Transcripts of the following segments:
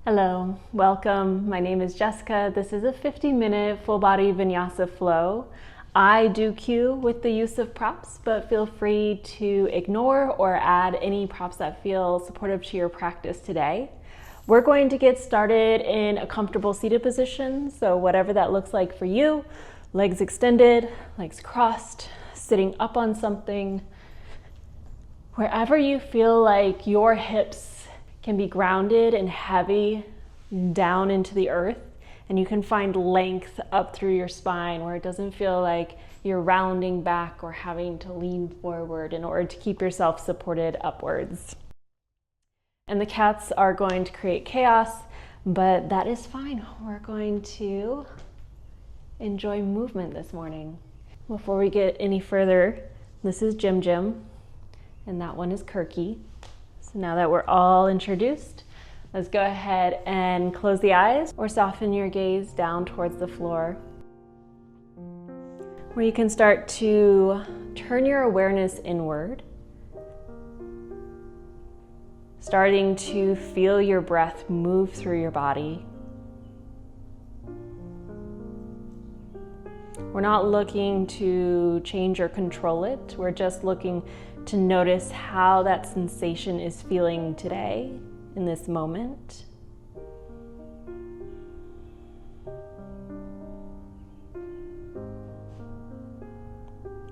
Hello, welcome. My name is Jessica. This is a 50-minute full body Vinyasa flow. I do cue with the use of props, but feel free to ignore or add any props that feel supportive to your practice today. We're going to get started in a comfortable seated position, so whatever that looks like for you. Legs extended, legs crossed, sitting up on something. Wherever you feel like your hips can be grounded and heavy down into the earth, and you can find length up through your spine where it doesn't feel like you're rounding back or having to lean forward in order to keep yourself supported upwards. And the cats are going to create chaos, but that is fine. We're going to enjoy movement this morning. Before we get any further, this is Jim Jim, and that one is Kirky. So now that we're all introduced, let's go ahead and close the eyes or soften your gaze down towards the floor, where you can start to turn your awareness inward, starting to feel your breath move through your body. We're not looking to change or control it. We're just looking to notice how that sensation is feeling today in this moment.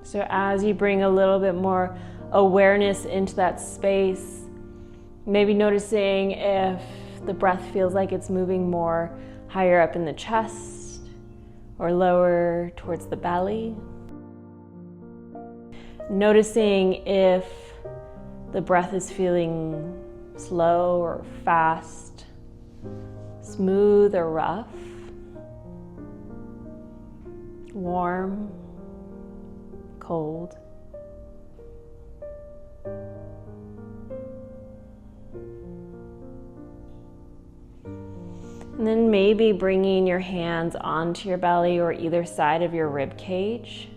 So as you bring a little bit more awareness into that space, maybe noticing if the breath feels like it's moving more higher up in the chest or lower towards the belly. Noticing if the breath is feeling slow or fast, smooth or rough, warm, cold. And then maybe bringing your hands onto your belly or either side of your rib cage,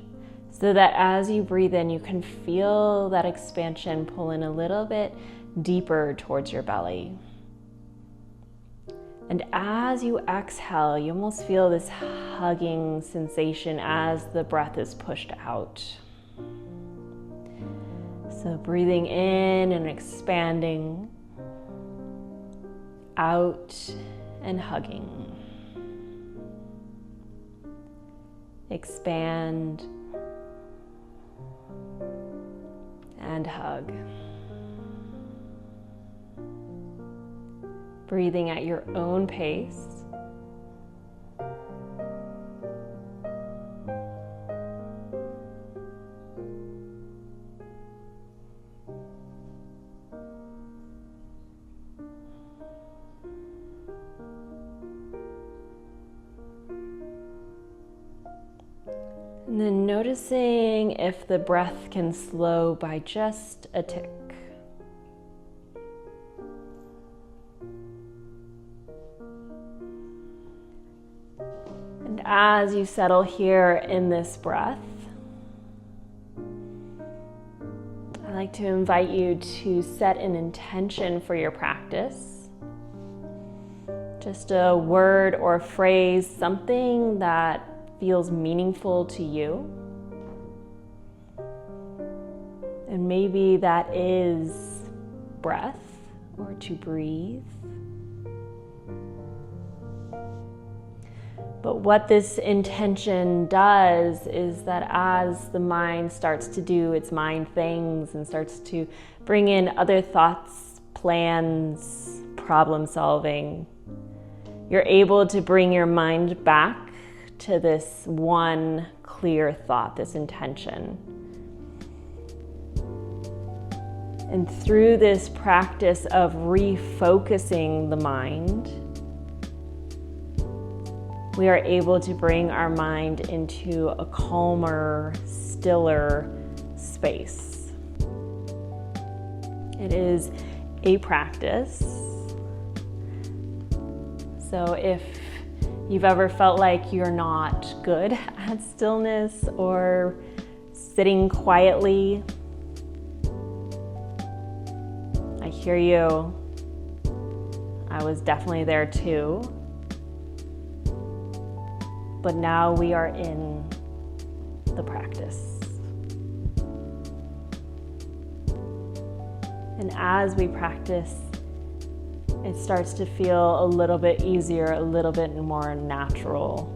so that as you breathe in, you can feel that expansion pull in a little bit deeper towards your belly. And as you exhale, you almost feel this hugging sensation as the breath is pushed out. So breathing in and expanding, out and hugging. Expand and hug. Breathing at your own pace. And then noticing if the breath can slow by just a tick. And as you settle here in this breath, I'd like to invite you to set an intention for your practice. Just a word or phrase, something that feels meaningful to you. And maybe that is breath or to breathe. But what this intention does is that as the mind starts to do its mind things and starts to bring in other thoughts, plans, problem solving, you're able to bring your mind back to this one clear thought, this intention. And through this practice of refocusing the mind, we are able to bring our mind into a calmer, stiller space. It is a practice. So if you've ever felt like you're not good at stillness or sitting quietly, I hear you. I was definitely there too. But now we are in the practice. And as we practice, it starts to feel a little bit easier, a little bit more natural.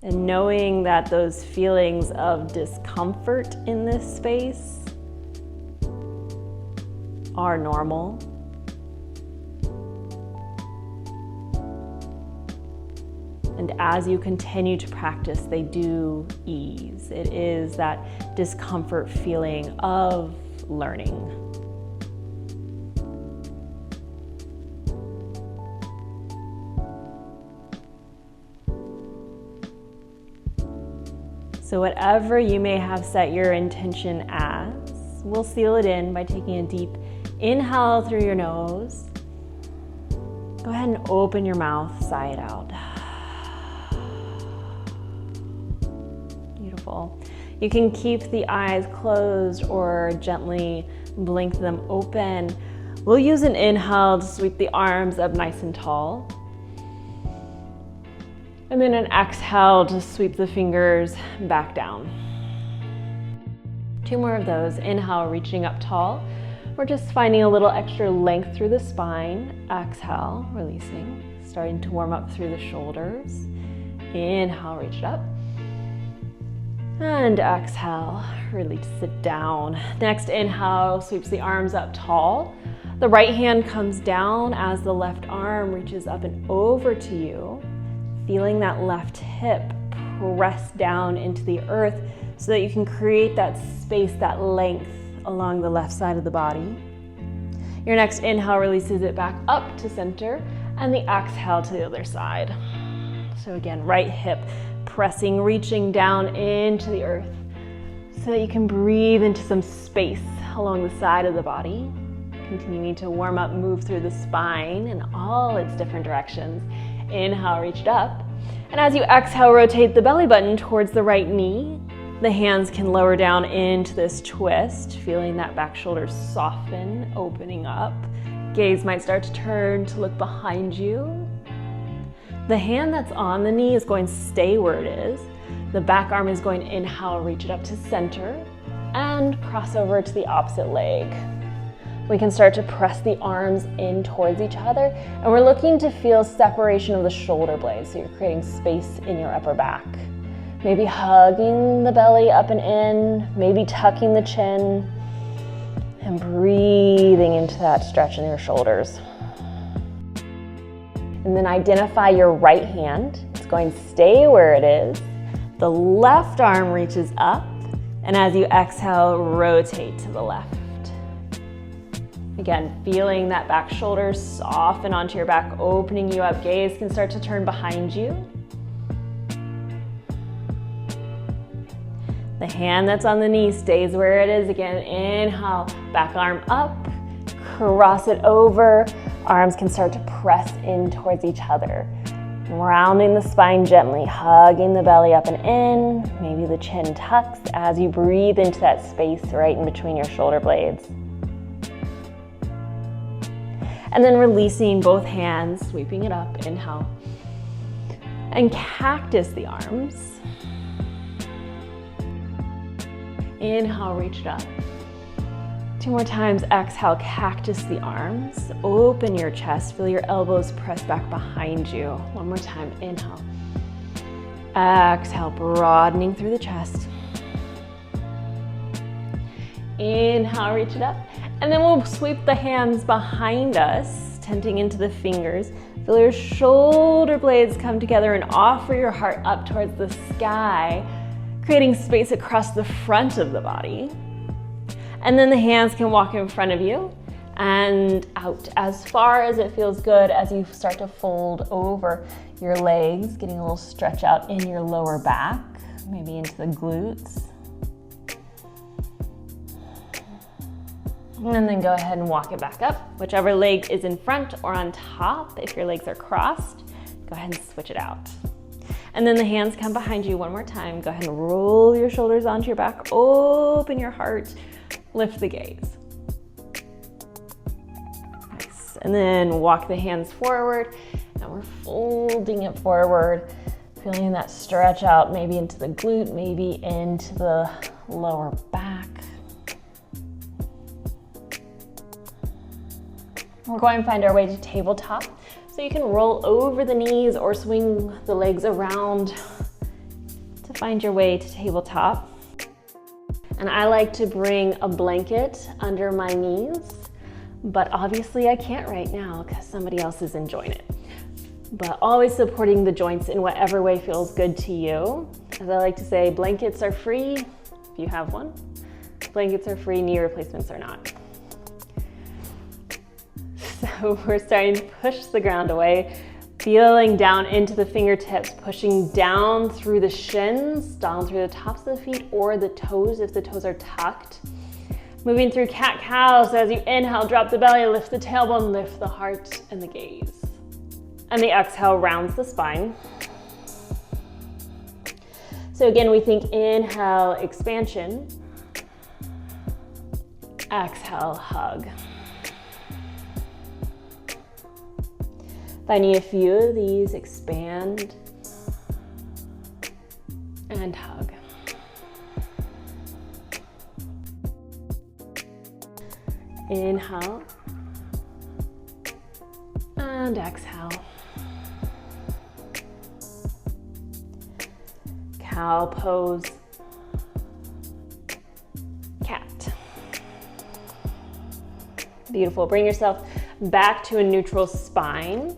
And knowing that those feelings of discomfort in this space are normal. And as you continue to practice, they do ease. It is that discomfort feeling of learning. So whatever you may have set your intention as, we'll seal it in by taking a deep inhale through your nose. Go ahead and open your mouth, sigh it out. Beautiful. You can keep the eyes closed or gently blink them open. We'll use an inhale to sweep the arms up nice and tall. And then an exhale to sweep the fingers back down. 2 more of those. Inhale, reaching up tall. We're just finding a little extra length through the spine. Exhale, releasing. Starting to warm up through the shoulders. Inhale, reach it up. And exhale, release it down. Next inhale, sweeps the arms up tall. The right hand comes down as the left arm reaches up and over to you. Feeling that left hip press down into the earth so that you can create that space, that length along the left side of the body. Your next inhale releases it back up to center, and the exhale to the other side. So again, right hip pressing, reaching down into the earth so that you can breathe into some space along the side of the body. Continuing to warm up, move through the spine in all its different directions. Inhale, reach it up. And as you exhale, rotate the belly button towards the right knee. The hands can lower down into this twist, feeling that back shoulder soften, opening up. Gaze might start to turn to look behind you. The hand that's on the knee is going to stay where it is. The back arm is going to inhale, reach it up to center, and cross over to the opposite leg. We can start to press the arms in towards each other, and we're looking to feel separation of the shoulder blades, so you're creating space in your upper back. Maybe hugging the belly up and in, maybe tucking the chin, and breathing into that stretch in your shoulders. And then identify your right hand. It's going to stay where it is. The left arm reaches up, and as you exhale, rotate to the left. Again, feeling that back shoulder soften onto your back, opening you up. Gaze can start to turn behind you. The hand that's on the knee stays where it is. Again, inhale, back arm up, cross it over. Arms can start to press in towards each other. Rounding the spine gently, hugging the belly up and in. Maybe the chin tucks as you breathe into that space right in between your shoulder blades. And then releasing both hands, sweeping it up, inhale. And cactus the arms. Inhale, reach it up. 2 more times, exhale, cactus the arms. Open your chest, feel your elbows press back behind you. 1 more time, inhale. Exhale, broadening through the chest. Inhale, reach it up. And then we'll sweep the hands behind us, tenting into the fingers. Feel your shoulder blades come together and offer your heart up towards the sky, creating space across the front of the body. And then the hands can walk in front of you and out as far as it feels good as you start to fold over your legs, getting a little stretch out in your lower back, maybe into the glutes. And then go ahead and walk it back up. Whichever leg is in front or on top, if your legs are crossed, go ahead and switch it out. And then the hands come behind you one more time. Go ahead and roll your shoulders onto your back, open your heart, lift the gaze. Nice. And then walk the hands forward, and we're folding it forward, feeling that stretch out, maybe into the glute, maybe into the lower back. We're going to find our way to tabletop. So you can roll over the knees or swing the legs around to find your way to tabletop. And I like to bring a blanket under my knees, but obviously I can't right now because somebody else is enjoying it. But always supporting the joints in whatever way feels good to you. As I like to say, blankets are free if you have one. Blankets are free, knee replacements are not. So we're starting to push the ground away, feeling down into the fingertips, pushing down through the shins, down through the tops of the feet or the toes if the toes are tucked. Moving through cat-cow, so as you inhale, drop the belly, lift the tailbone, lift the heart and the gaze. And the exhale rounds the spine. So again, we think inhale, expansion. Exhale, hug. If I need a few of these, expand and hug. Inhale and exhale. Cow pose, cat. Beautiful. Bring yourself back to a neutral spine.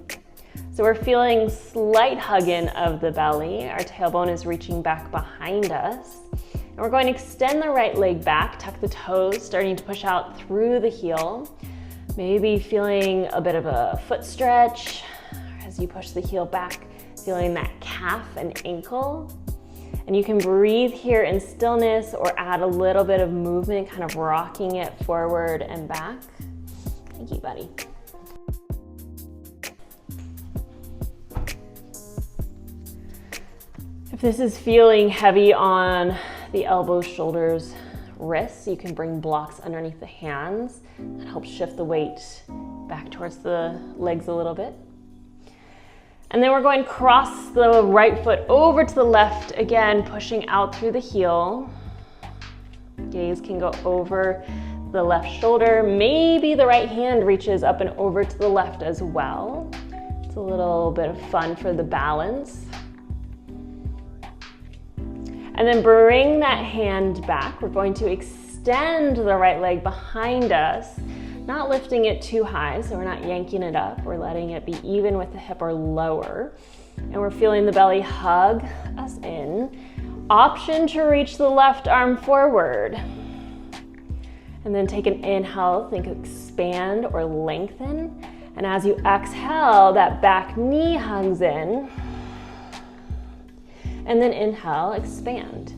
So we're feeling slight hug in of the belly. Our tailbone is reaching back behind us. And we're going to extend the right leg back, tuck the toes, starting to push out through the heel. Maybe feeling a bit of a foot stretch as you push the heel back, feeling that calf and ankle. And you can breathe here in stillness or add a little bit of movement, kind of rocking it forward and back. Thank you, buddy. If this is feeling heavy on the elbows, shoulders, wrists, you can bring blocks underneath the hands. That helps shift the weight back towards the legs a little bit. And then we're going to cross the right foot over to the left, again, pushing out through the heel. Gaze can go over the left shoulder. Maybe the right hand reaches up and over to the left as well. It's a little bit of fun for the balance. And then bring that hand back. We're going to extend the right leg behind us, not lifting it too high, so we're not yanking it up. We're letting it be even with the hip or lower. And we're feeling the belly hug us in. Option to reach the left arm forward. And then take an inhale, think expand or lengthen. And as you exhale, that back knee hugs in. And then inhale, expand.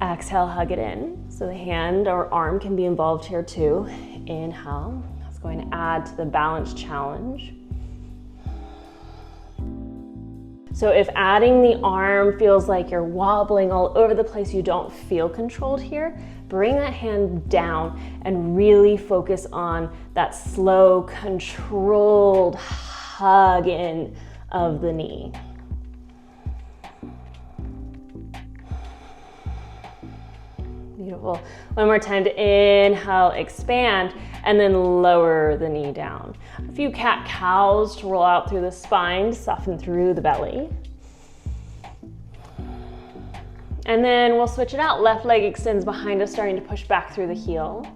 Exhale, hug it in. So the hand or arm can be involved here too. Inhale, that's going to add to the balance challenge. So if adding the arm feels like you're wobbling all over the place, you don't feel controlled here, bring that hand down and really focus on that slow, controlled hug in of the knee. Beautiful. One more time to inhale, expand, and then lower the knee down. A few cat-cows to roll out through the spine, soften through the belly. And then we'll switch it out. Left leg extends behind us, starting to push back through the heel.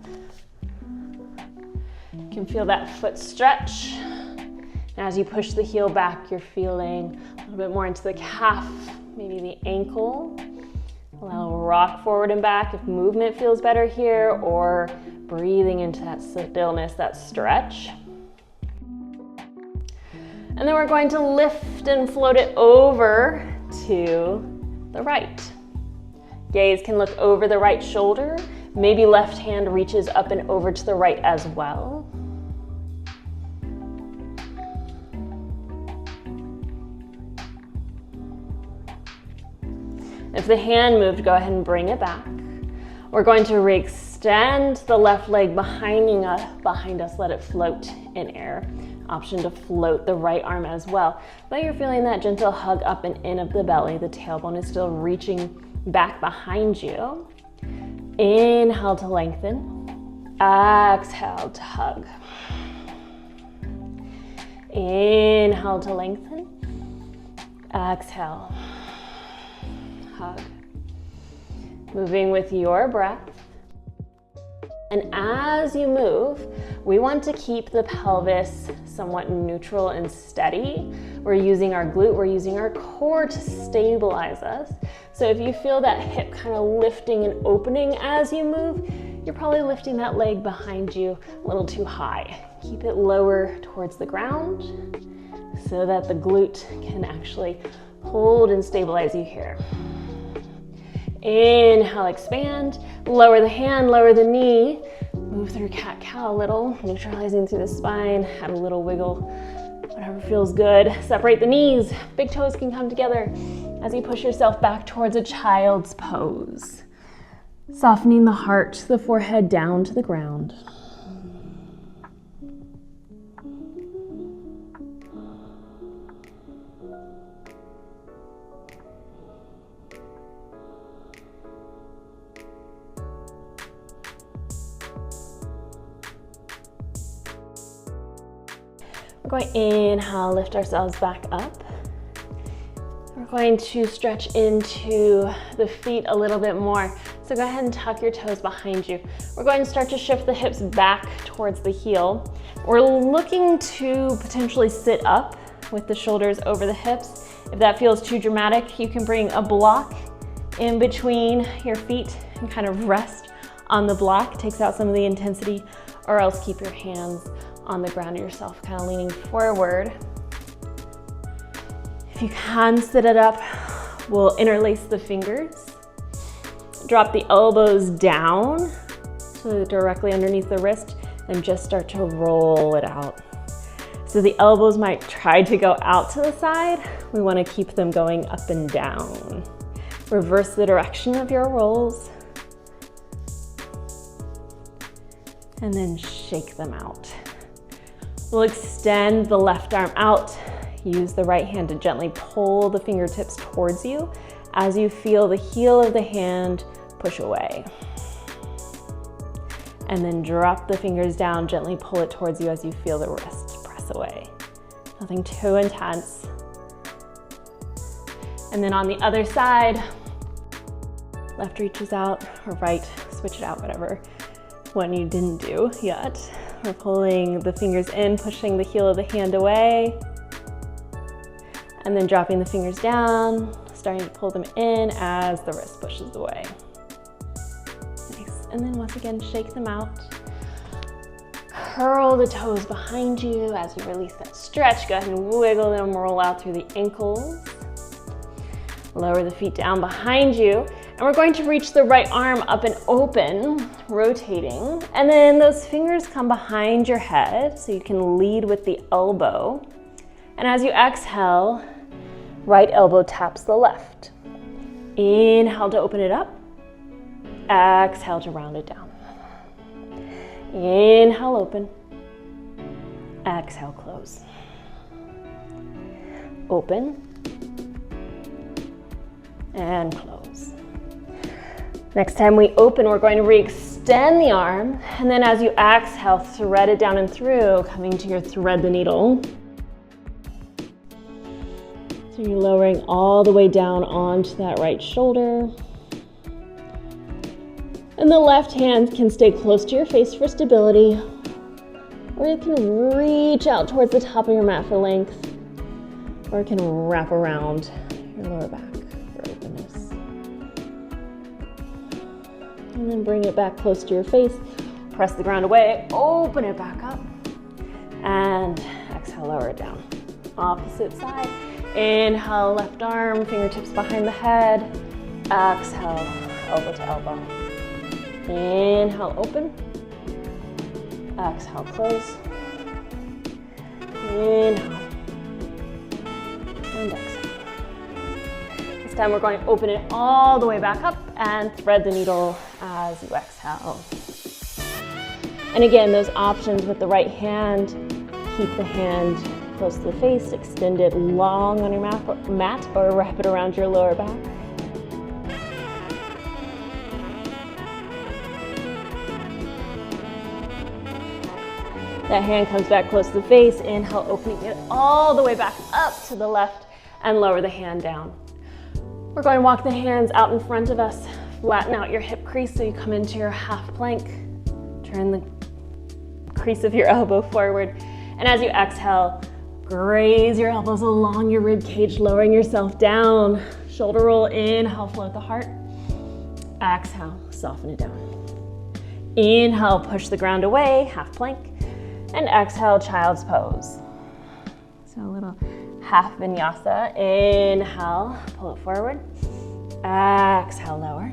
You can feel that foot stretch. And as you push the heel back, you're feeling a little bit more into the calf, maybe the ankle. Allow a rock forward and back if movement feels better here, or breathing into that stillness, that stretch. And then we're going to lift and float it over to the right. Gaze can look over the right shoulder. Maybe left hand reaches up and over to the right as well. If the hand moved, go ahead and bring it back. We're going to re-extend the left leg behind us, let it float in air. Option to float the right arm as well. But you're feeling that gentle hug up and in of the belly. The tailbone is still reaching back behind you. Inhale to lengthen. Exhale to hug. Inhale to lengthen. Exhale. Hug. Moving with your breath. And as you move, we want to keep the pelvis somewhat neutral and steady. We're using our glute, we're using our core to stabilize us. So if you feel that hip kind of lifting and opening as you move, you're probably lifting that leg behind you a little too high. Keep it lower towards the ground so that the glute can actually hold and stabilize you here. Inhale, expand, lower the hand, lower the knee, move through cat-cow a little, neutralizing through the spine, add a little wiggle, whatever feels good. Separate the knees, big toes can come together as you push yourself back towards a child's pose. Softening the heart, the forehead down to the ground. We're going to inhale, lift ourselves back up. We're going to stretch into the feet a little bit more. So go ahead and tuck your toes behind you. We're going to start to shift the hips back towards the heel. We're looking to potentially sit up with the shoulders over the hips. If that feels too dramatic, you can bring a block in between your feet and kind of rest on the block. It takes out some of the intensity, or else keep your hands on the ground yourself, kind of leaning forward. If you can sit it up, we'll interlace the fingers. Drop the elbows down so directly underneath the wrist and just start to roll it out. So the elbows might try to go out to the side. We want to keep them going up and down. Reverse the direction of your rolls. And then shake them out. We'll extend the left arm out. Use the right hand to gently pull the fingertips towards you as you feel the heel of the hand push away. And then drop the fingers down, gently pull it towards you as you feel the wrist press away. Nothing too intense. And then on the other side, left reaches out, or right, switch it out, whatever one you didn't do yet. We're pulling the fingers in, pushing the heel of the hand away, and then dropping the fingers down, starting to pull them in as the wrist pushes away. Nice. And then once again, shake them out. Curl the toes behind you as you release that stretch. Go ahead and wiggle them, roll out through the ankles. Lower the feet down behind you. And we're going to reach the right arm up and open, rotating. And then those fingers come behind your head so you can lead with the elbow. And as you exhale, right elbow taps the left. Inhale to open it up. Exhale to round it down. Inhale, open. Exhale, close. Open. And close. Next time we open, we're going to re-extend the arm. And then as you exhale, thread it down and through, coming to your thread the needle. So you're lowering all the way down onto that right shoulder. And the left hand can stay close to your face for stability, or you can reach out towards the top of your mat for length, or it can wrap around your lower back for openness. And then bring it back close to your face, press the ground away, open it back up, and exhale, lower it down. Opposite side. Inhale, left arm, fingertips behind the head. Exhale, elbow to elbow. Inhale, open. Exhale, close. Inhale. And exhale. This time we're going to open it all the way back up and thread the needle as you exhale. And again, those options with the right hand, keep the hand close to the face, extend it long on your mat or wrap it around your lower back. That hand comes back close to the face. Inhale, opening it all the way back up to the left and lower the hand down. We're going to walk the hands out in front of us. Flatten out your hip crease so you come into your half plank. Turn the crease of your elbow forward. And as you exhale, graze your elbows along your rib cage, lowering yourself down. Shoulder roll, inhale, float the heart. Exhale, soften it down. Inhale, push the ground away, half plank. And exhale, child's pose. So a little half vinyasa. Inhale, pull it forward. Exhale, lower.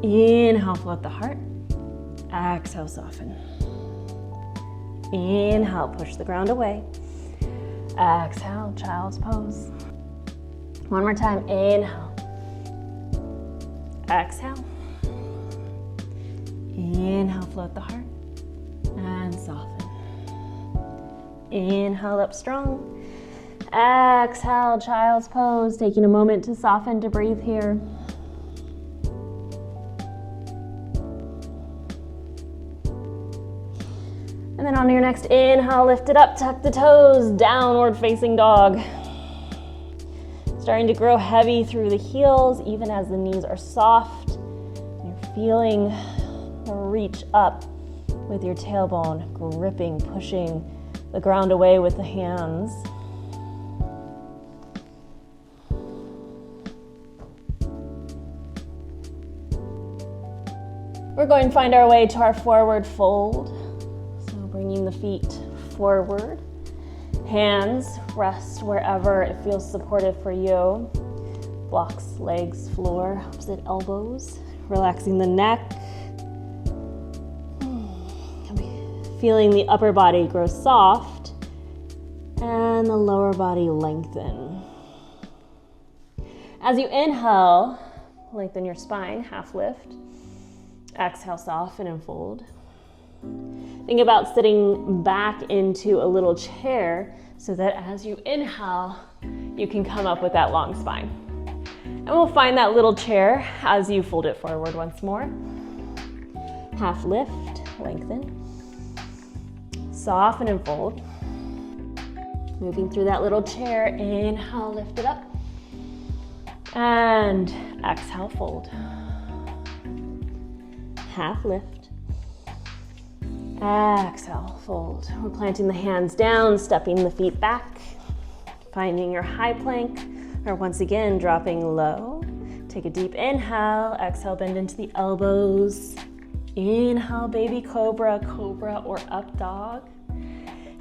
Inhale, float the heart. Exhale, soften. Inhale, push the ground away. Exhale, child's pose. One more time, inhale. Exhale. Inhale, float the heart. And soften. Inhale up strong. Exhale, child's pose. Taking a moment to soften, to breathe here. And then on your next inhale, lift it up, tuck the toes, downward facing dog. Starting to grow heavy through the heels, even as the knees are soft. You're feeling the reach up with your tailbone, gripping, pushing the ground away with the hands. We're going to find our way to our forward fold. So bringing the feet forward. Hands rest wherever it feels supportive for you. Blocks, legs, floor, opposite elbows. Relaxing the neck. Feeling the upper body grow soft and the lower body lengthen. As you inhale, lengthen your spine, half lift. Exhale, soften and fold. Think about sitting back into a little chair so that as you inhale, you can come up with that long spine. And we'll find that little chair as you fold it forward once more. Half lift, lengthen. Soften and fold. Moving through that little chair, inhale, lift it up. And exhale, fold. Half lift. Exhale, fold. We're planting the hands down, stepping the feet back, finding your high plank, or once again, dropping low. Take a deep inhale, exhale, bend into the elbows. Inhale, baby cobra, cobra or up dog.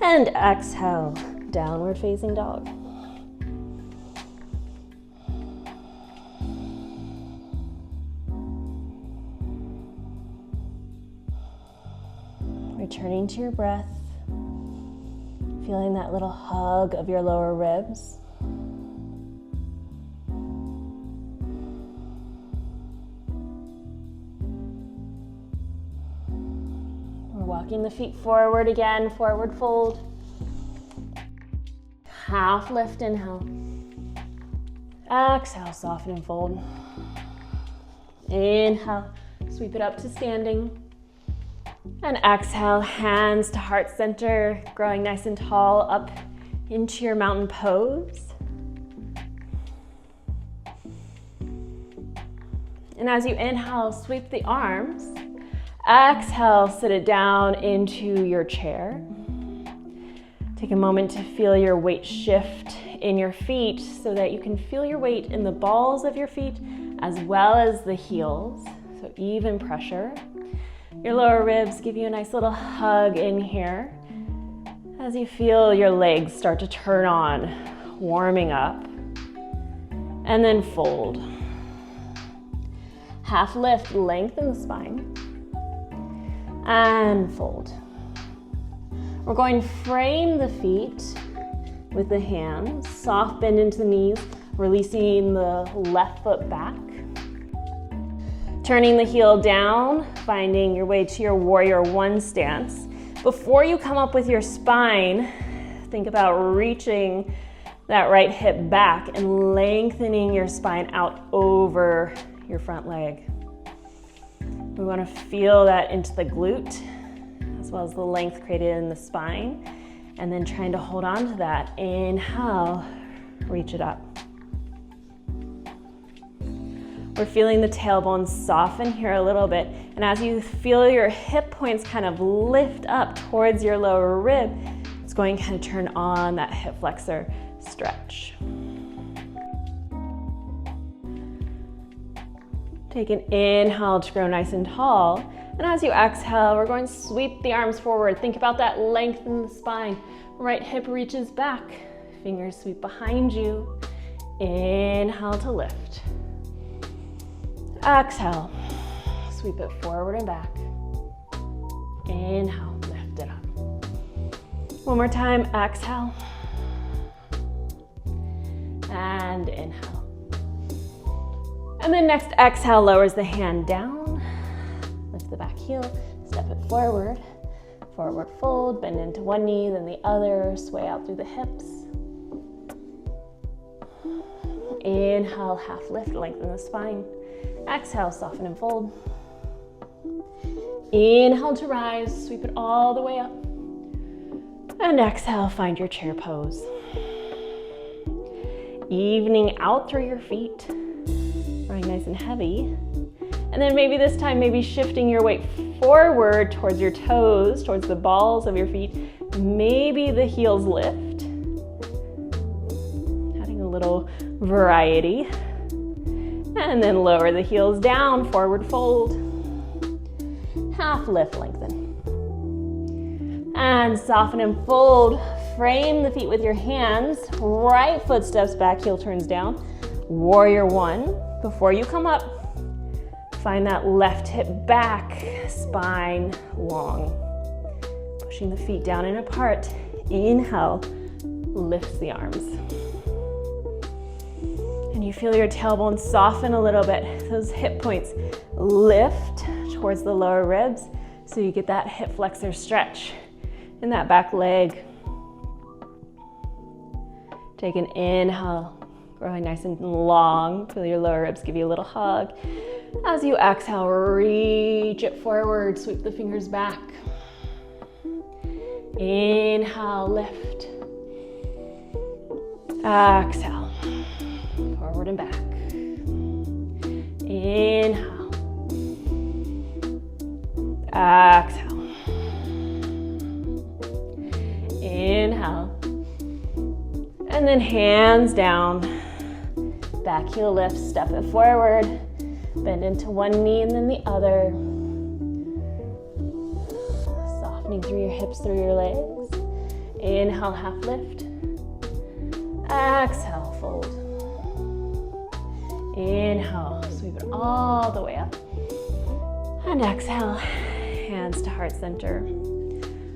And exhale, downward facing dog. Returning to your breath, feeling that little hug of your lower ribs. Walking the feet forward again, forward fold. Half lift, inhale. Exhale, soften and fold. Inhale, sweep it up to standing. And exhale, hands to heart center, growing nice and tall up into your mountain pose. And as you inhale, sweep the arms. Exhale, sit it down into your chair. Take a moment to feel your weight shift in your feet so that you can feel your weight in the balls of your feet as well as the heels. So even pressure. Your lower ribs give you a nice little hug in here as you feel your legs start to turn on, warming up. And then fold. Half lift, lengthen the spine. And fold. We're going to frame the feet with the hands, soft bend into the knees, Releasing the left foot back. Turning the heel down, finding your way to your warrior one stance. Before you come up with your spine, think about reaching that right hip back and lengthening your spine out over your front leg. We want to feel that into the glute, as well as the length created in the spine, and then trying to hold on to that. Inhale, reach it up. We're feeling the tailbone soften here a little bit, and as you feel your hip points kind of lift up towards your lower rib, it's going to kind of turn on that hip flexor stretch. Take an inhale to grow nice and tall, and as you exhale, we're going to sweep the arms forward. Think about that length in the spine. Right hip reaches back, fingers sweep behind you. Inhale to lift. Exhale, sweep it forward and back. Inhale, lift it up. One more time, exhale. And inhale. And then next exhale lowers the hand down. Lift the back heel, step it forward. Forward fold, bend into one knee, then the other, sway out through the hips. Inhale, half lift, lengthen the spine. Exhale, soften and fold. Inhale to rise, sweep it all the way up. And exhale, find your chair pose. Evening out through your feet, running nice and heavy. And then maybe this time, maybe shifting your weight forward towards your toes, towards the balls of your feet. Maybe the heels lift. Adding a little variety. And then lower the heels down, forward fold. Half lift, lengthen. And soften and fold. Frame the feet with your hands. Right foot steps back, heel turns down. Warrior one. Before you come up, find that left hip back, spine long. Pushing the feet down and apart. Inhale, lifts the arms. And you feel your tailbone soften a little bit. Those hip points lift towards the lower ribs so you get that hip flexor stretch in that back leg. Take an inhale, growing nice and long. Feel your lower ribs give you a little hug. As you exhale, reach it forward, sweep the fingers back. Inhale, lift. Exhale, forward and back. Inhale. Exhale. Inhale. And then hands down. Back heel lift, step it forward. Bend into one knee and then the other. Softening through your hips, through your legs. Inhale, half lift. Exhale, fold. Inhale, sweep it all the way up. And exhale, hands to heart center.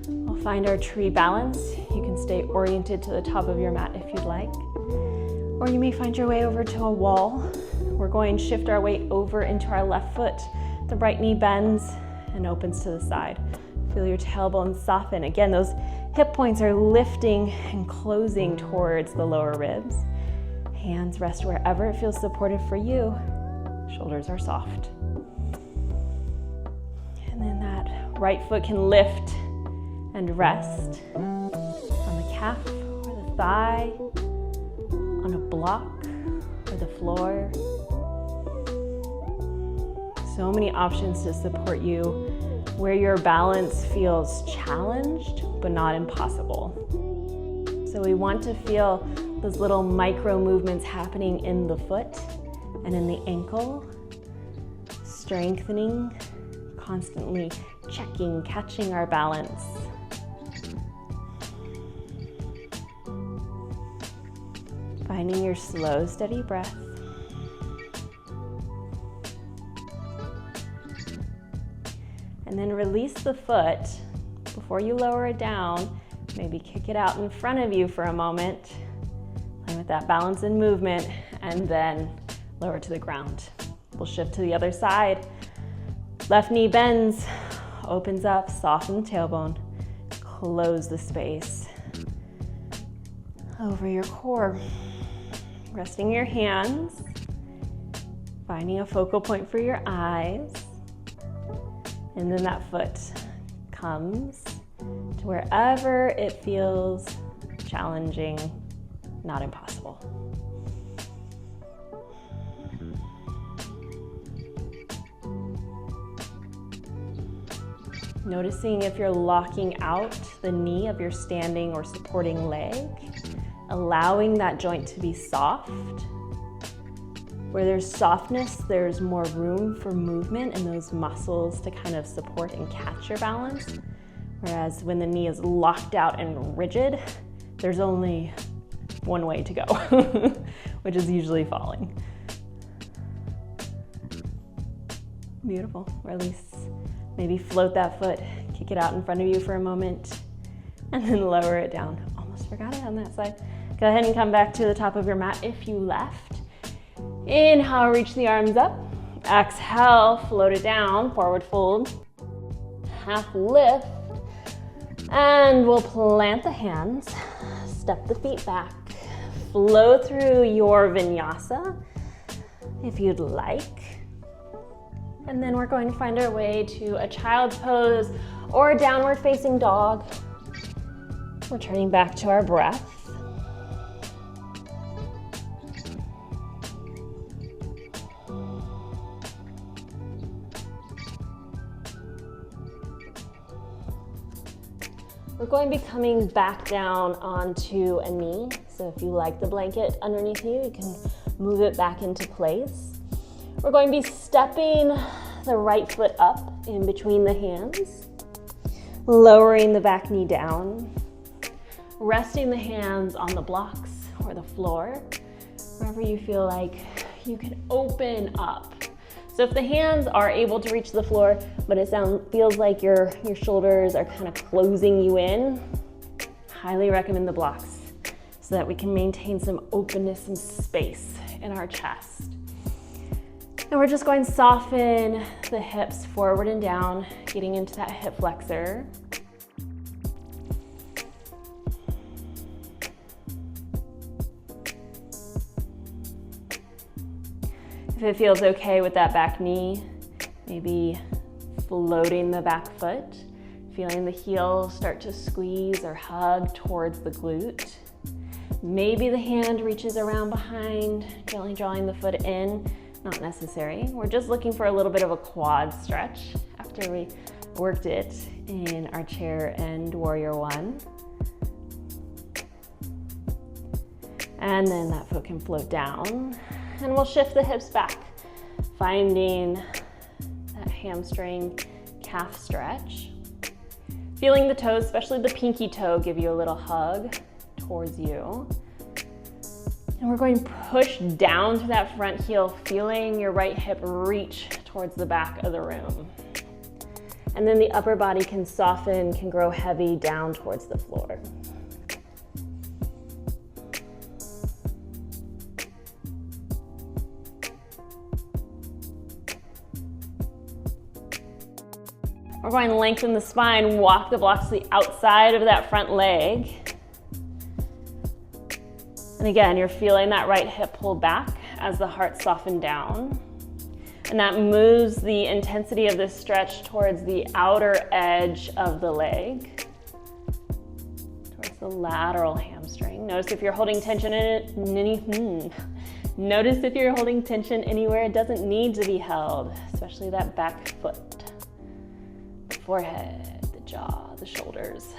We'll find our tree balance. You can stay oriented to the top of your mat if you'd like. Or you may find your way over to a wall. We're going to shift our weight over into our left foot. The right knee bends and opens to the side. Feel your tailbone soften. Again, those hip points are lifting and closing towards the lower ribs. Hands rest wherever it feels supportive for you. Shoulders are soft. And then that right foot can lift and rest on the calf or the thigh, on a block or the floor. So many options to support you where your balance feels challenged but not impossible. So we want to feel those little micro movements happening in the foot and in the ankle, strengthening, constantly checking, catching our balance. Finding your slow, steady breath. And then release the foot before you lower it down. Maybe kick it out in front of you for a moment. Play with that balance and movement and then lower to the ground. We'll shift to the other side. Left knee bends, opens up, soften the tailbone, close the space over your core. Resting your hands, finding a focal point for your eyes, and then that foot comes to wherever it feels challenging, not impossible. Noticing if you're locking out the knee of your standing or supporting leg, allowing that joint to be soft. Where there's softness, there's more room for movement and those muscles to kind of support and catch your balance. Whereas when the knee is locked out and rigid, there's only one way to go, which is usually falling. Beautiful. Release. Maybe float that foot, kick it out in front of you for a moment, and then lower it down. Almost forgot it on that side. Go ahead and come back to the top of your mat if you left. Inhale, reach the arms up. Exhale, float it down, forward fold. Half lift. And we'll plant the hands, step the feet back, flow through your vinyasa if you'd like. And then we're going to find our way to a child's pose or a downward facing dog. Returning back to our breath. We're going to be coming back down onto a knee. So if you like the blanket underneath you, you can move it back into place. We're going to be stepping the right foot up in between the hands, lowering the back knee down, resting the hands on the blocks or the floor, wherever you feel like you can open up. So if the hands are able to reach the floor, but it feels like your shoulders are kind of closing you in, highly recommend the blocks so that we can maintain some openness and space in our chest. And we're just going to soften the hips forward and down, getting into that hip flexor. If it feels okay with that back knee, maybe floating the back foot, feeling the heel start to squeeze or hug towards the glute. Maybe the hand reaches around behind, gently drawing the foot in. Not necessary. We're just looking for a little bit of a quad stretch after we worked it in our chair and warrior one. And then that foot can float down. And we'll shift the hips back, finding that hamstring calf stretch. Feeling the toes, especially the pinky toe, give you a little hug towards you. And we're going to push down to that front heel, feeling your right hip reach towards the back of the room. And then the upper body can soften, can grow heavy down towards the floor. We're going to lengthen the spine, walk the blocks to the outside of that front leg. And again, you're feeling that right hip pull back as the heart soften down. And that moves the intensity of this stretch towards the outer edge of the leg, towards the lateral hamstring. Notice if you're holding tension in it. Notice if you're holding tension anywhere it doesn't need to be held, especially that back foot, the forehead, the jaw, the shoulders.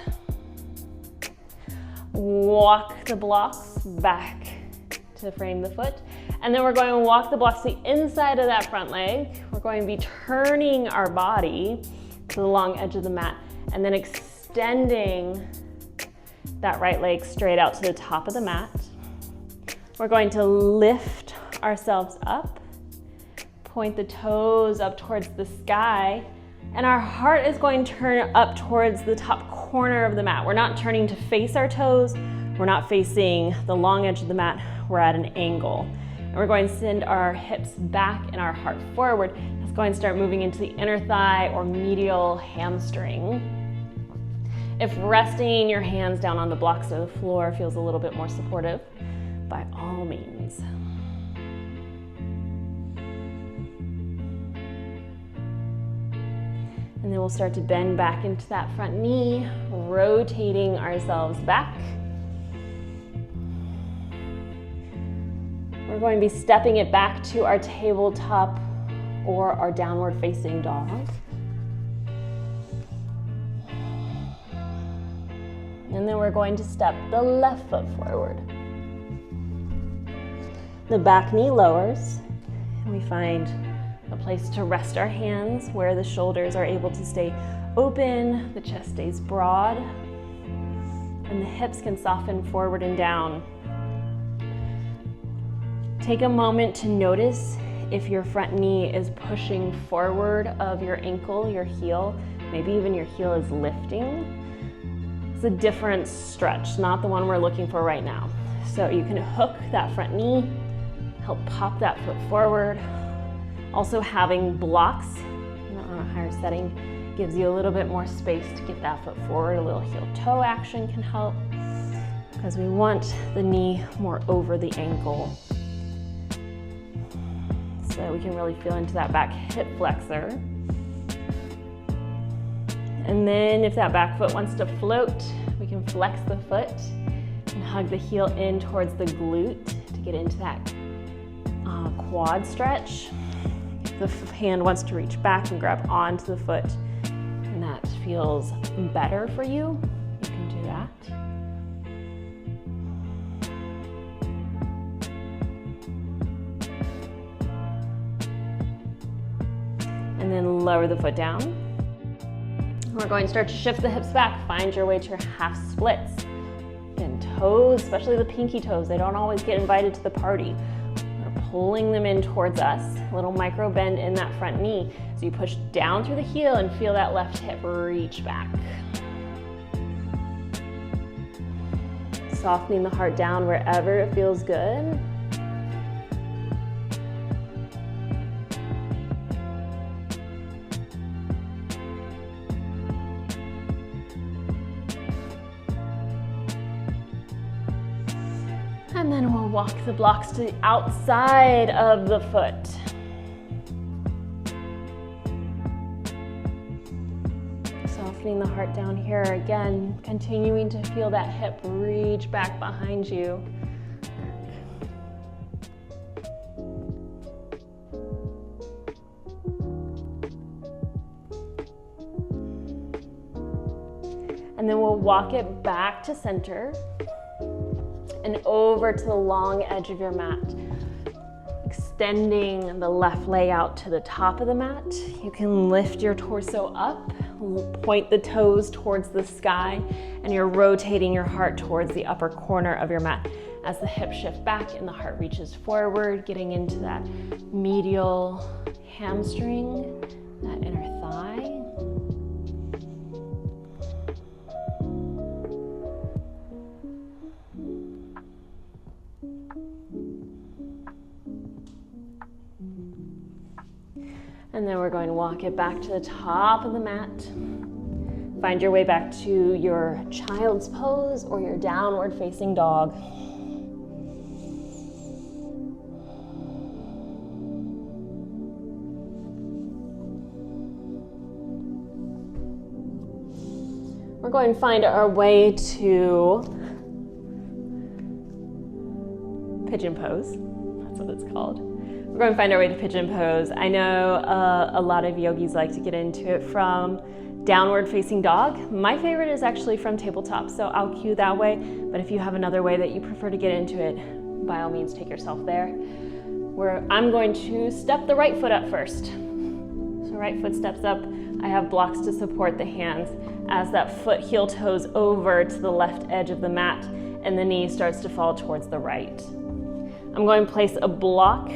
Walk the blocks back to frame the foot. And then we're going to walk the blocks to the inside of that front leg. We're going to be turning our body to the long edge of the mat and then extending that right leg straight out to the top of the mat. We're going to lift ourselves up, point the toes up towards the sky, and our heart is going to turn up towards the top corner of the mat. We're not turning to face our toes. We're not facing the long edge of the mat. We're at an angle. And we're going to send our hips back and our heart forward. Let's go and start moving into the inner thigh or medial hamstring. If resting your hands down on the blocks of the floor feels a little bit more supportive, by all means. And then we'll start to bend back into that front knee, rotating ourselves back. We're going to be stepping it back to our tabletop or our downward facing dog. And then we're going to step the left foot forward. The back knee lowers, and we find a place to rest our hands where the shoulders are able to stay open, the chest stays broad, and the hips can soften forward and down. Take a moment to notice if your front knee is pushing forward of your ankle, your heel, maybe even your heel is lifting. It's a different stretch, not the one we're looking for right now. So you can hook that front knee, help pop that foot forward. Also having blocks on a higher setting gives you a little bit more space to get that foot forward. A little heel toe action can help because we want the knee more over the ankle. So we can really feel into that back hip flexor. And then if that back foot wants to float, we can flex the foot and hug the heel in towards the glute to get into that quad stretch. If the hand wants to reach back and grab onto the foot and that feels better for you, you can do that. And then lower the foot down. We're going to start to shift the hips back. Find your way to your half splits. And toes, especially the pinky toes, they don't always get invited to the party. We're pulling them in towards us. A little micro bend in that front knee. So you push down through the heel and feel that left hip reach back. Softening the heart down wherever it feels good. And then we'll walk the blocks to the outside of the foot. Softening the heart down here again, continuing to feel that hip reach back behind you. And then we'll walk it back to center and over to the long edge of your mat. Extending the left leg out to the top of the mat. You can lift your torso up, point the toes towards the sky, and you're rotating your heart towards the upper corner of your mat as the hips shift back and the heart reaches forward, getting into that medial hamstring, that inner thigh. And then we're going to walk it back to the top of the mat. Find your way back to your child's pose or your downward facing dog. We're going to find our way to pigeon pose. That's what it's called. We're going to find our way to pigeon pose. I know a lot of yogis like to get into it from downward facing dog. My favorite is actually from tabletop, so I'll cue that way. But if you have another way that you prefer to get into it, by all means, take yourself there. Where I'm going to step the right foot up first. So right foot steps up. I have blocks to support the hands as that foot heel toes over to the left edge of the mat and the knee starts to fall towards the right. I'm going to place a block,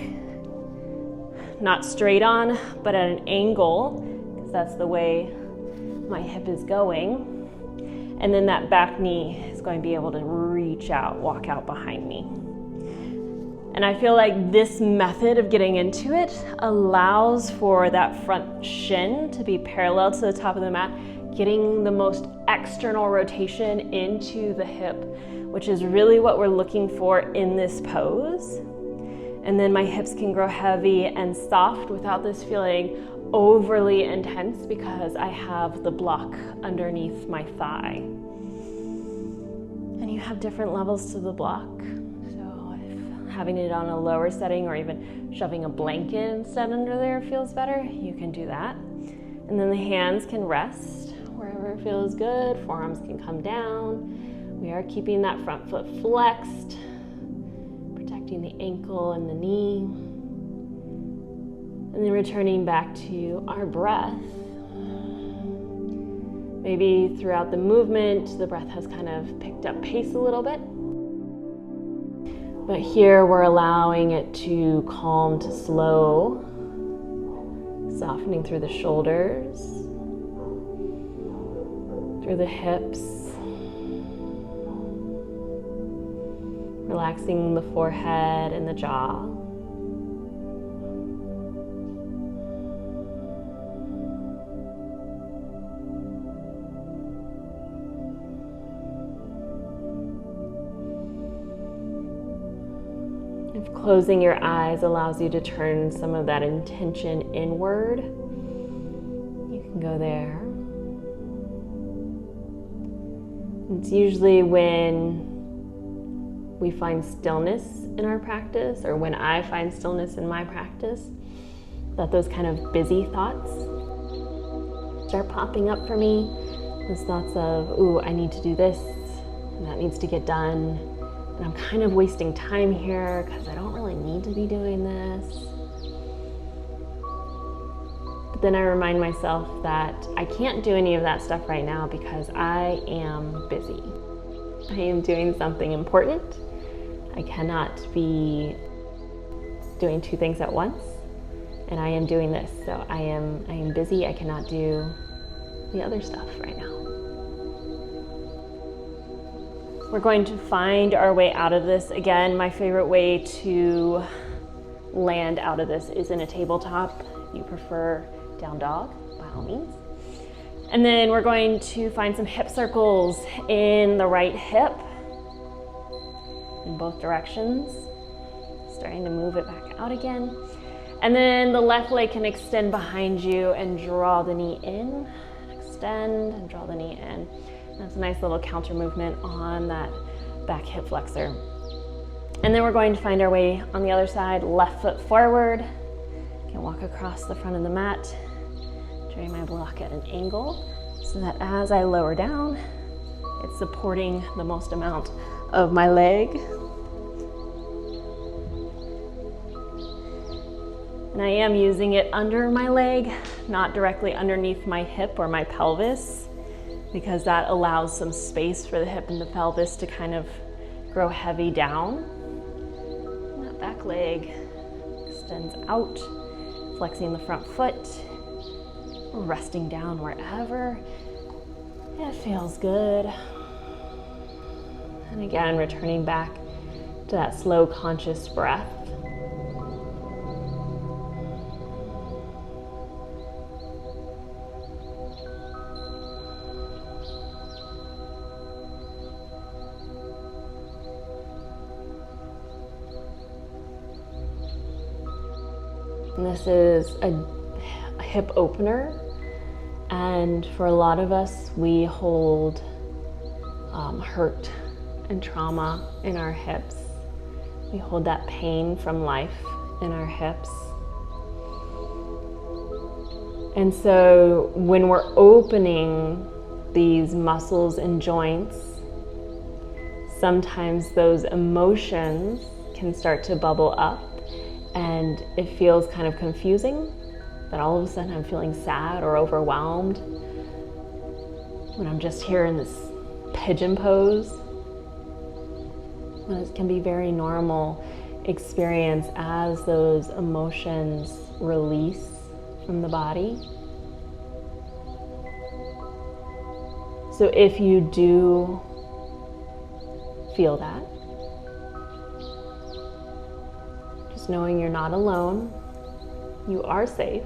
not straight on, but at an angle, because that's the way my hip is going. And then that back knee is going to be able to reach out, walk out behind me. And I feel like this method of getting into it allows for that front shin to be parallel to the top of the mat, getting the most external rotation into the hip, which is really what we're looking for in this pose. And then my hips can grow heavy and soft without this feeling overly intense because I have the block underneath my thigh. And you have different levels to the block. So if having it on a lower setting or even shoving a blanket instead under there feels better, you can do that. And then the hands can rest wherever it feels good. Forearms can come down. We are keeping that front foot flexed, protecting the ankle and the knee. And then returning back to our breath. Maybe throughout the movement, the breath has kind of picked up pace a little bit. But here we're allowing it to calm to slow, softening through the shoulders, through the hips, relaxing the forehead and the jaw. If closing your eyes allows you to turn some of that intention inward, you can go there. It's usually when we find stillness in our practice, or when I find stillness in my practice, that those kind of busy thoughts start popping up for me. Those thoughts of, ooh, I need to do this, and that needs to get done. And I'm kind of wasting time here because I don't really need to be doing this. But then I remind myself that I can't do any of that stuff right now because I am busy. I am doing something important. I cannot be doing two things at once. And I am doing this. So I am busy. I cannot do the other stuff right now. We're going to find our way out of this. Again, my favorite way to land out of this is in a tabletop. If you prefer down dog, by all means. And then we're going to find some hip circles in the right hip in both directions. Starting to move it back out again. And then the left leg can extend behind you and draw the knee in. Extend and draw the knee in. That's a nice little counter movement on that back hip flexor. And then we're going to find our way on the other side, left foot forward. I can walk across the front of the mat, drain my block at an angle so that as I lower down, it's supporting the most amount of my leg. And I am using it under my leg, not directly underneath my hip or my pelvis, because that allows some space for the hip and the pelvis to kind of grow heavy down. And that back leg extends out, flexing the front foot, resting down wherever it feels good. And again, returning back to that slow, conscious breath. And this is a hip opener, and for a lot of us, we hold hurt and trauma in our hips. We hold that pain from life in our hips. And so when we're opening these muscles and joints, sometimes those emotions can start to bubble up. And it feels kind of confusing that all of a sudden I'm feeling sad or overwhelmed when I'm just here in this pigeon pose. And it can be very normal experience as those emotions release from the body. So if you do feel that, Just knowing you're not alone. You are safe.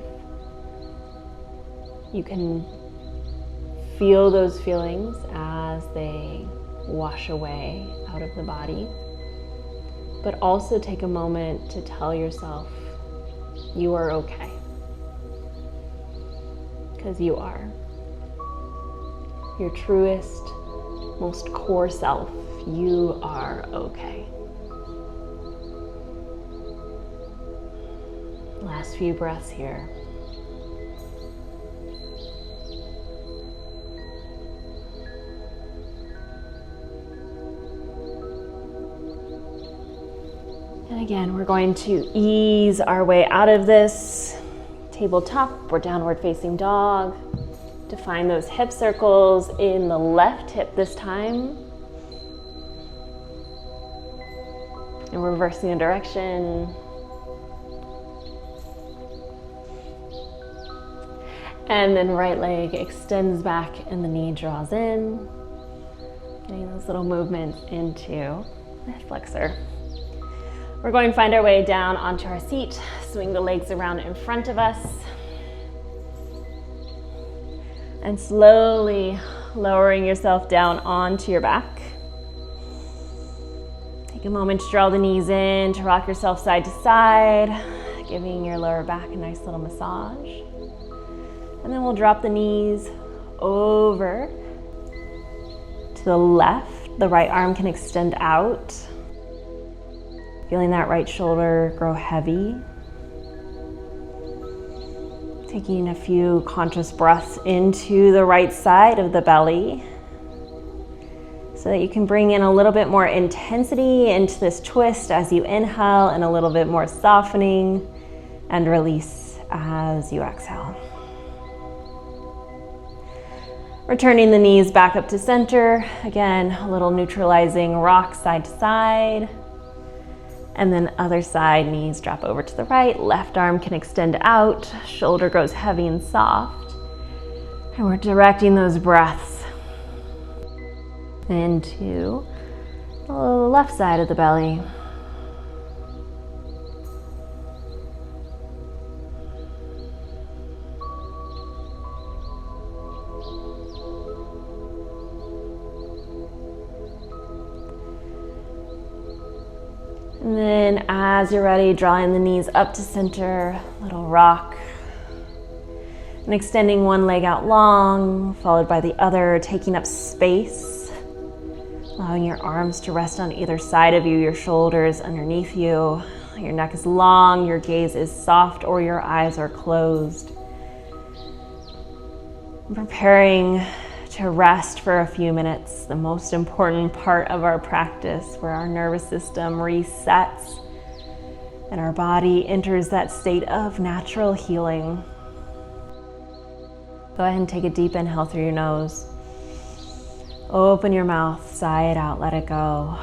You can feel those feelings as they wash away out of the body. But also take a moment to tell yourself you are okay. Because you are. Your truest, most core self, you are okay. Last few breaths here. And again, we're going to ease our way out of this tabletop or downward facing dog. Define those hip circles in the left hip this time. And reversing the direction. And then right leg extends back and the knee draws in. Getting those little movements into the hip flexor. We're going to find our way down onto our seat. Swing the legs around in front of us. And slowly lowering yourself down onto your back. Take a moment to draw the knees in, to rock yourself side to side, giving your lower back a nice little massage. And then we'll drop the knees over to the left. The right arm can extend out. Feeling that right shoulder grow heavy. Taking a few conscious breaths into the right side of the belly so that you can bring in a little bit more intensity into this twist as you inhale and a little bit more softening and release as you exhale. Returning the knees back up to center. Again, a little neutralizing rock side to side. And then other side, knees drop over to the right, left arm can extend out, shoulder grows heavy and soft. And we're directing those breaths into the left side of the belly. And then as you're ready, drawing the knees up to center, little rock. And extending one leg out long, followed by the other, taking up space. Allowing your arms to rest on either side of you, your shoulders underneath you. Your neck is long, your gaze is soft, or your eyes are closed. Preparing to rest for a few minutes, the most important part of our practice, where our nervous system resets and our body enters that state of natural healing. Go ahead and take a deep inhale through your nose. Open your mouth, sigh it out, let it go.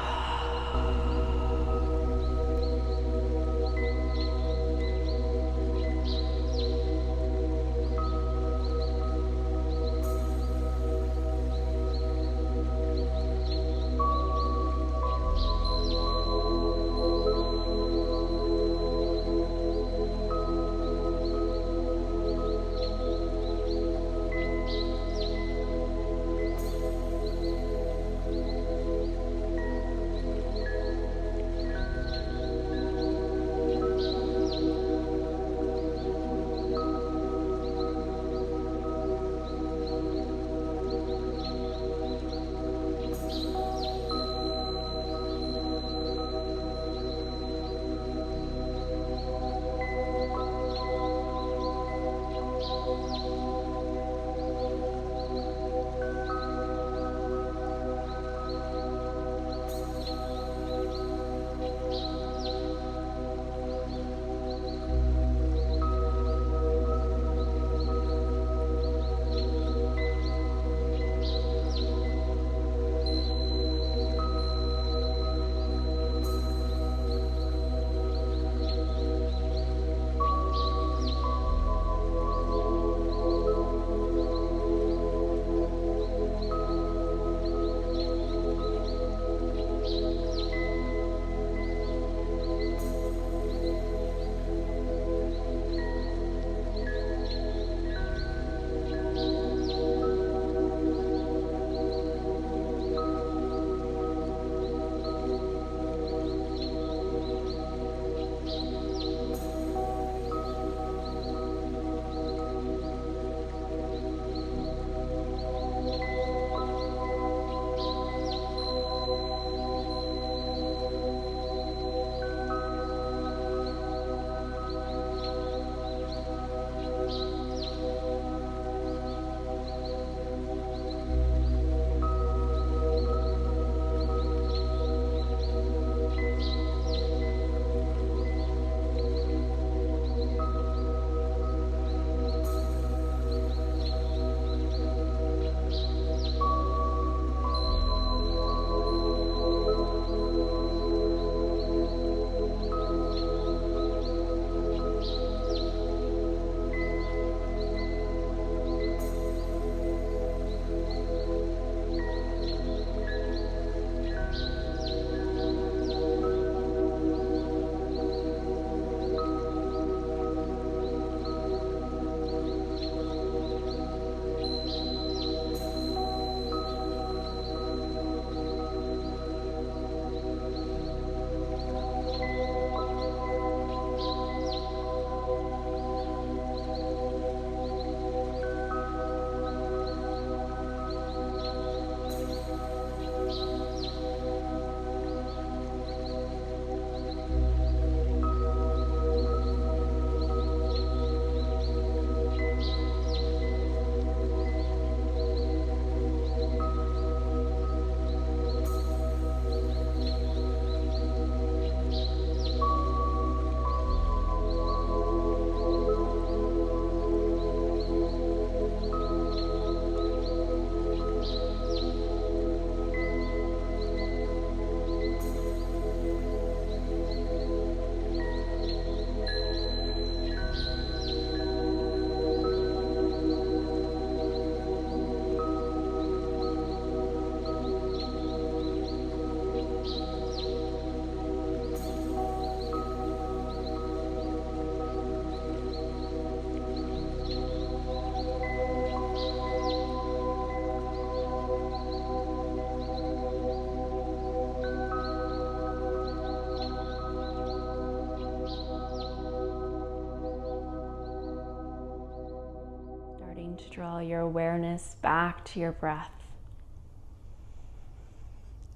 Draw your awareness back to your breath.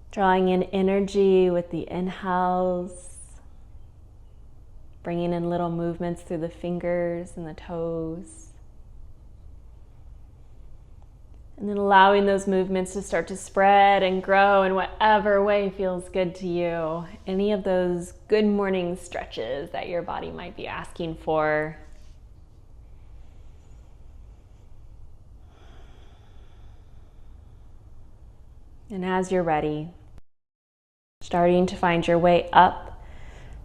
Drawing in energy with the inhales, bringing in little movements through the fingers and the toes. And then allowing those movements to start to spread and grow in whatever way feels good to you. Any of those good morning stretches that your body might be asking for. And as you're ready, starting to find your way up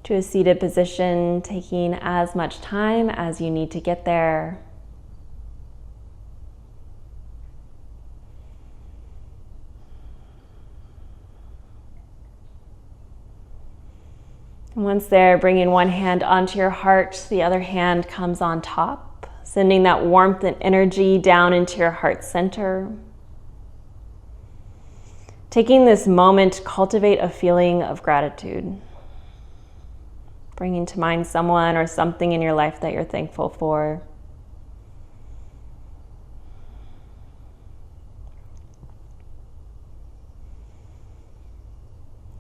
to a seated position, taking as much time as you need to get there. And once there, bringing one hand onto your heart, the other hand comes on top, sending that warmth and energy down into your heart center. Taking this moment to cultivate a feeling of gratitude. Bringing to mind someone or something in your life that you're thankful for.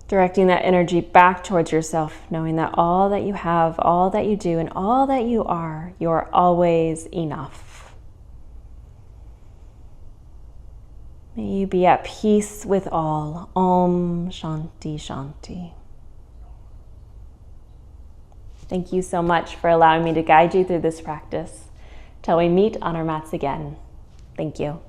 Directing that energy back towards yourself, knowing that all that you have, all that you do, and all that you are always enough. May you be at peace with all. Om Shanti Shanti. Thank you so much for allowing me to guide you through this practice. Till we meet on our mats again. Thank you.